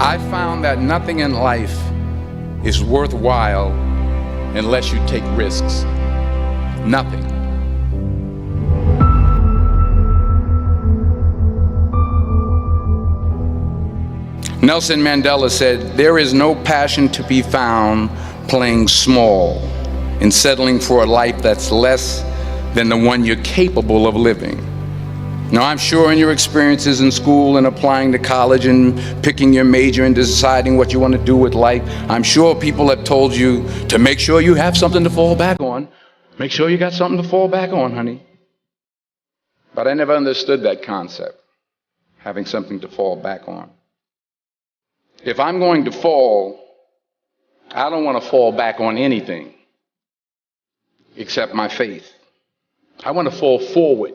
I found that nothing in life is worthwhile unless you take risks. Nothing. Nelson Mandela said, "There is no passion to be found playing small and settling for a life that's less than the one you're capable of living." Now, I'm sure in your experiences in school and applying to college and picking your major and deciding what you want to do with life, I'm sure people have told you to make sure you have something to fall back on. Make sure you got something to fall back on, honey. But I never understood that concept, having something to fall back on. If I'm going to fall, I don't want to fall back on anything except my faith. I want to fall forward.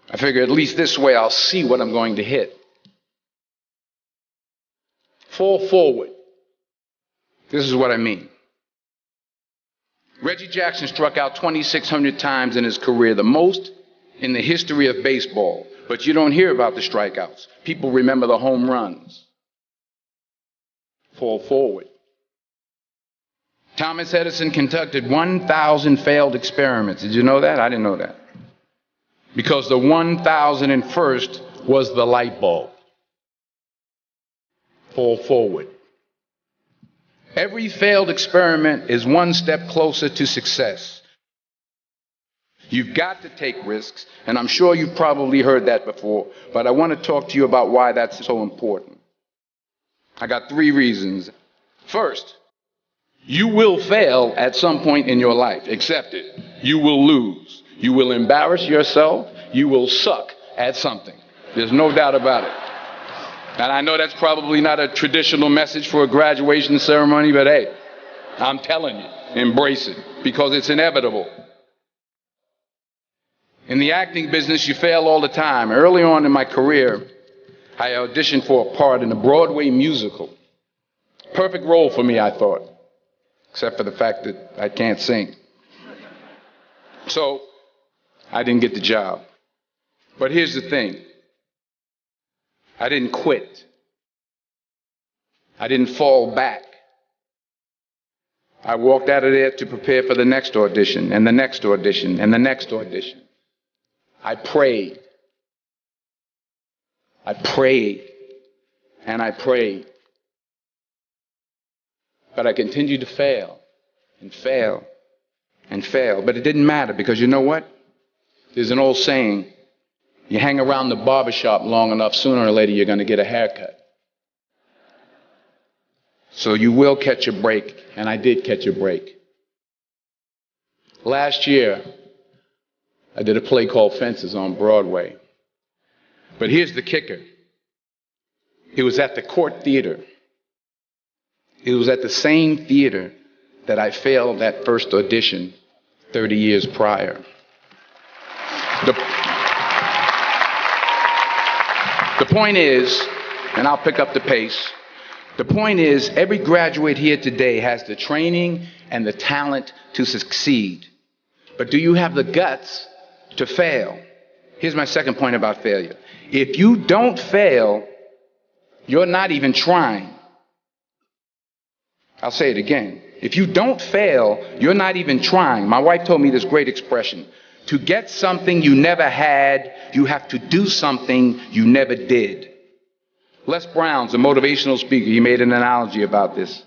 I figure at least this way I'll see what I'm going to hit. Fall forward. This is what I mean. Reggie Jackson struck out 2,600 times in his career, the most in the history of baseball. But you don't hear about the strikeouts. People remember the home runs. Fall forward. Thomas Edison conducted 1,000 failed experiments. Did you know that? I didn't know that. Because the 1,001st was the light bulb. Fall forward. Every failed experiment is one step closer to success. You've got to take risks, and I'm sure you've probably heard that before, but I want to talk to you about why that's so important. I got 3 reasons. First, you will fail at some point in your life. Accept it. You will lose. You will embarrass yourself. You will suck at something. There's no doubt about it. And I know that's probably not a traditional message for a graduation ceremony, but hey, I'm telling you, embrace it, because it's inevitable. In the acting business, you fail all the time. Early on in my career, I auditioned for a part in a Broadway musical. Perfect role for me, I thought, except for the fact that I can't sing. So I didn't get the job. But here's the thing. I didn't quit. I didn't fall back. I walked out of there to prepare for the next audition, and the next audition, and the next audition. I prayed. I prayed, and I prayed. But I continued to fail, and fail, and fail. But it didn't matter, because you know what? There's an old saying, you hang around the barbershop long enough, sooner or later you're going to get a haircut. So you will catch a break, and I did catch a break. Last year, I did a play called Fences on Broadway. But here's the kicker. It was at the Court Theater. It was at the same theater that I failed that first audition 30 years prior. The point is, and I'll pick up the pace, the point is every graduate here today has the training and the talent to succeed. But do you have the guts to fail? Here's my second point about failure. If you don't fail, you're not even trying. I'll say it again. If you don't fail, you're not even trying. My wife told me this great expression. To get something you never had, you have to do something you never did. Les Brown's a motivational speaker. He made an analogy about this.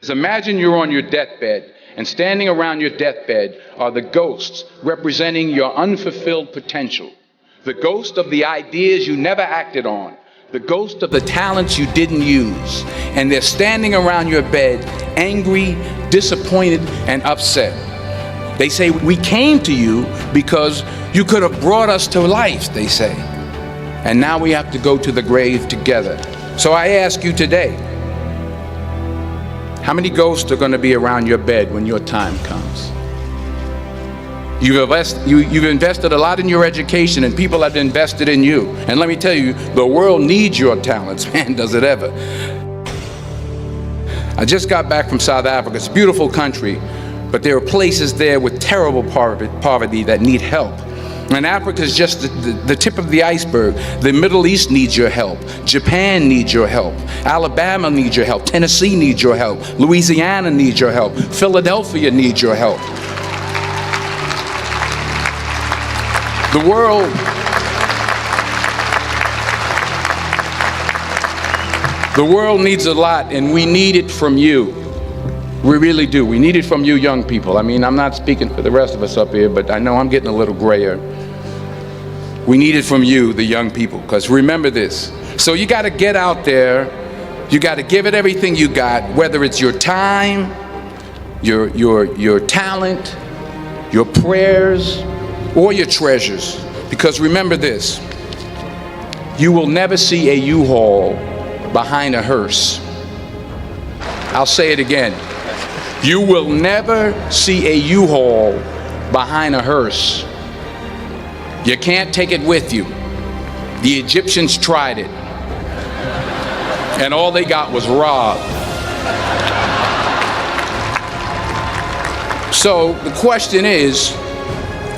Imagine you're on your deathbed, and standing around your deathbed are the ghosts representing your unfulfilled potential. The ghost of the ideas you never acted on. The ghost of the talents you didn't use. And they're standing around your bed, angry, disappointed, and upset. They say, we came to you because you could have brought us to life, they say. And now we have to go to the grave together. So I ask you today, how many ghosts are going to be around your bed when your time comes? You've invested a lot in your education, and people have invested in you. And let me tell you, the world needs your talents. Man, does it ever. I just got back from South Africa. It's a beautiful country, but there are places there with terrible poverty that need help. And Africa is just the tip of the iceberg. The Middle East needs your help. Japan needs your help. Alabama needs your help. Tennessee needs your help. Louisiana needs your help. Philadelphia needs your help. The world needs a lot, and we need it from you. We really do. We need it from you young people. I mean, I'm not speaking for the rest of us up here, but I know I'm getting a little grayer. We need it from you, the young people, because remember this. So you got to get out there. You got to give it everything you got, whether it's your time, your talent, your prayers, or your treasures. Because remember this. You will never see a U-Haul behind a hearse. I'll say it again. You will never see a U-Haul behind a hearse. You can't take it with you. The Egyptians tried it, and all they got was robbed. So the question is,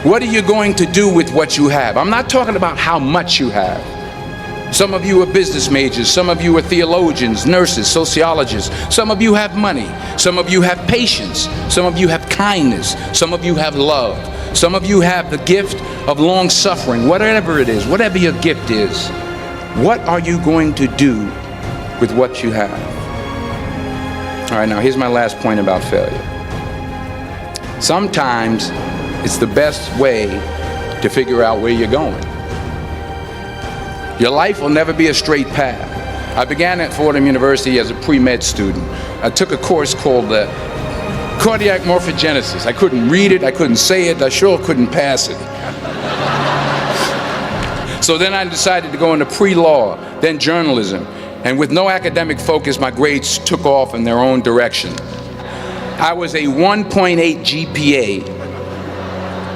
what are you going to do with what you have? I'm not talking about how much you have. Some of you are business majors, some of you are theologians, nurses, sociologists, some of you have money, some of you have patience, some of you have kindness, some of you have love, some of you have the gift of long suffering, whatever it is, whatever your gift is. What are you going to do with what you have? All right, now here's my last point about failure. Sometimes it's the best way to figure out where you're going. Your life will never be a straight path. I began at Fordham University as a pre-med student. I took a course called cardiac morphogenesis. I couldn't read it, I couldn't say it, I sure couldn't pass it. So then I decided to go into pre-law, then journalism. And with no academic focus, my grades took off in their own direction. I was a 1.8 GPA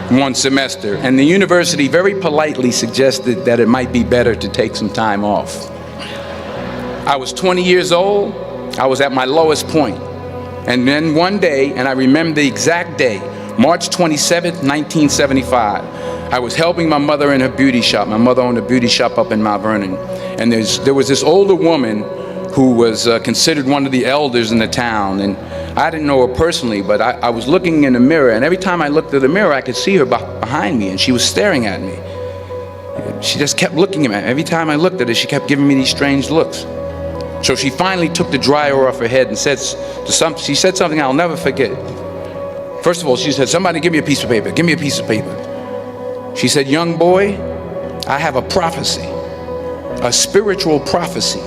one semester, and the university very politely suggested that it might be better to take some time off. I was 20 years old, I was at my lowest point. And then one day, and I remember the exact day, March 27th, 1975, I was helping my mother in her beauty shop. My mother owned a beauty shop up in Mount Vernon. And there was this older woman who was considered one of the elders in the town. And I didn't know her personally, but I was looking in the mirror, and every time I looked at the mirror, I could see her behind me, and she was staring at me. She just kept looking at me. Every time I looked at her, she kept giving me these strange looks. So she finally took the dryer off her head and she said something I'll never forget. First of all, she said, "Somebody give me a piece of paper, give me a piece of paper." She said, "Young boy, I have a prophecy, a spiritual prophecy."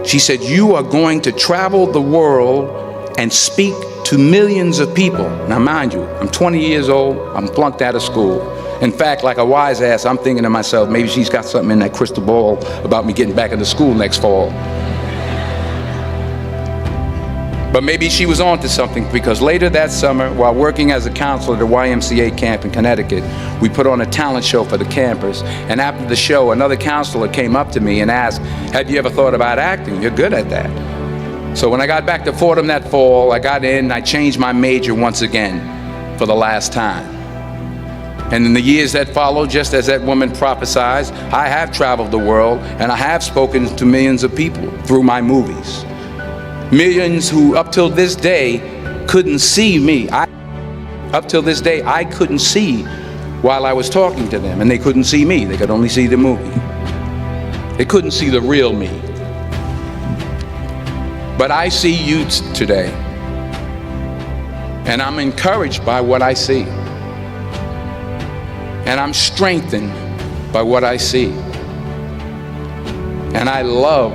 She said, "You are going to travel the world and speak to millions of people." Now mind you, I'm 20 years old, I'm flunked out of school. In fact, like a wise ass, I'm thinking to myself, maybe she's got something in that crystal ball about me getting back into school next fall. But maybe she was on to something, because later that summer, while working as a counselor at the YMCA camp in Connecticut, we put on a talent show for the campers. And after the show, another counselor came up to me and asked, "Have you ever thought about acting? You're good at that." So when I got back to Fordham that fall, I got in, I changed my major once again for the last time. And in the years that followed, just as that woman prophesied, I have traveled the world, and I have spoken to millions of people through my movies. Millions who, up till this day, couldn't see me. Up till this day, I couldn't see while I was talking to them, and they couldn't see me. They could only see the movie. They couldn't see the real me. But I see you today, and I'm encouraged by what I see. And I'm strengthened by what I see. And I love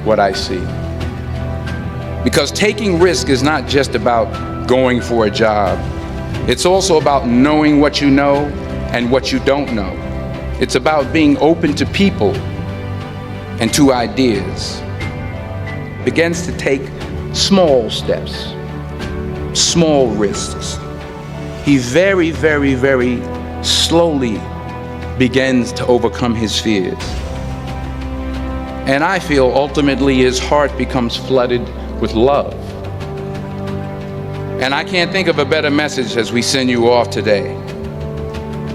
what I see. Because taking risk is not just about going for a job. It's also about knowing what you know and what you don't know. It's about being open to people and to ideas. Begins to take small steps, small risks. He very, very, very slowly begins to overcome his fears. And I feel ultimately his heart becomes flooded with love. And I can't think of a better message as we send you off today.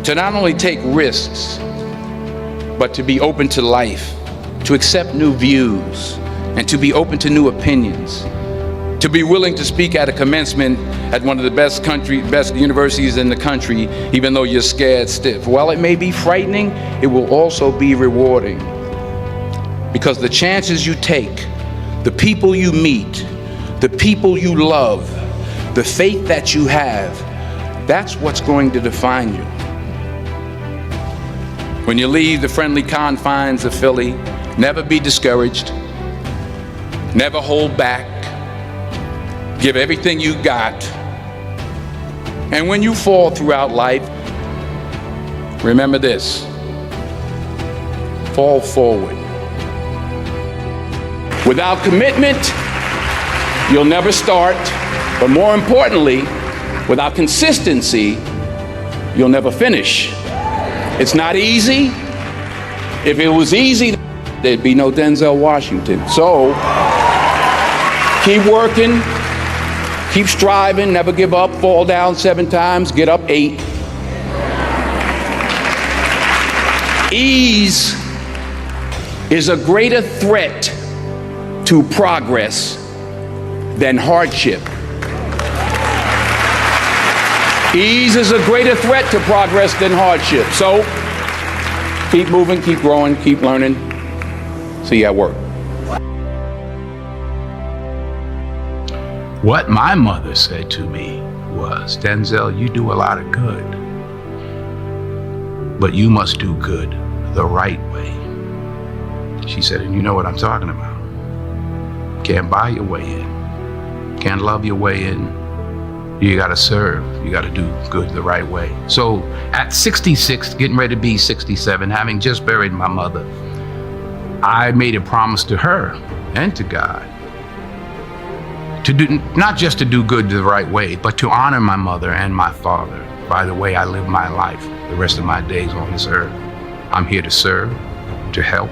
to not only take risks, but to be open to life, to accept new views, and to be open to new opinions, to be willing to speak at a commencement at one of the best universities in the country, even though you're scared stiff. While it may be frightening, it will also be rewarding. Because the chances you take, the people you meet, the people you love, the faith that you have, that's what's going to define you. When you leave the friendly confines of Philly, never be discouraged, never hold back, give everything you got. And when you fall throughout life, remember this: fall forward. Without commitment, you'll never start, but more importantly, without consistency, you'll never finish. It's not easy. If it was easy, there'd be no Denzel Washington. So, keep working, keep striving, never give up, fall down 7 times, get up 8. Ease is a greater threat to progress than hardship. Ease is a greater threat to progress than hardship. So, keep moving, keep growing, keep learning. See you at work. What my mother said to me was, Denzel, you do a lot of good, but you must do good the right way. She said, and you know what I'm talking about. Can't buy your way in. Can't love your way in. You gotta serve. You gotta do good the right way. So at 66, getting ready to be 67, having just buried my mother, I made a promise to her and to God to do, not just to do good the right way, but to honor my mother and my father by the way I live my life the rest of my days on this earth. I'm here to serve, to help,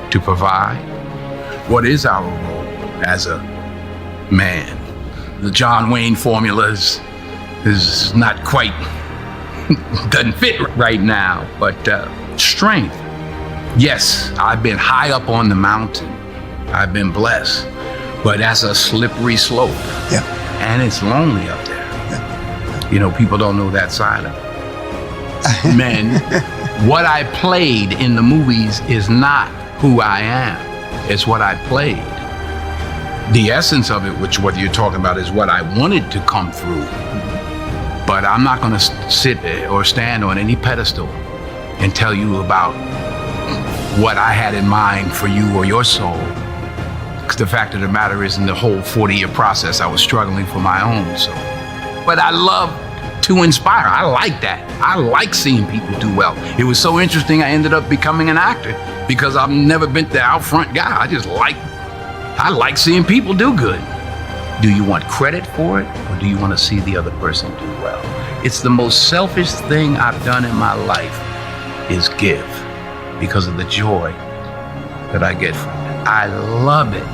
to provide. What is our role as a man? The John Wayne formula is not quite, doesn't fit right now, but strength. Yes, I've been high up on the mountain. I've been blessed, but that's a slippery slope. Yeah. And it's lonely up there. Yeah. You know, people don't know that side of it. Men, what I played in the movies is not who I am. It's what I played. The essence of it, which what you're talking about, is what I wanted to come through. But I'm not going to sit or stand on any pedestal and tell you about what I had in mind for you or your soul. Because the fact of the matter is, in the whole 40-year process, I was struggling for my own soul. But I love to inspire. I like that. I like seeing people do well. It was so interesting, I ended up becoming an actor because I've never been the out front guy. I like seeing people do good. Do you want credit for it, or do you want to see the other person do well? It's the most selfish thing I've done in my life is give, because of the joy that I get from it. I love it.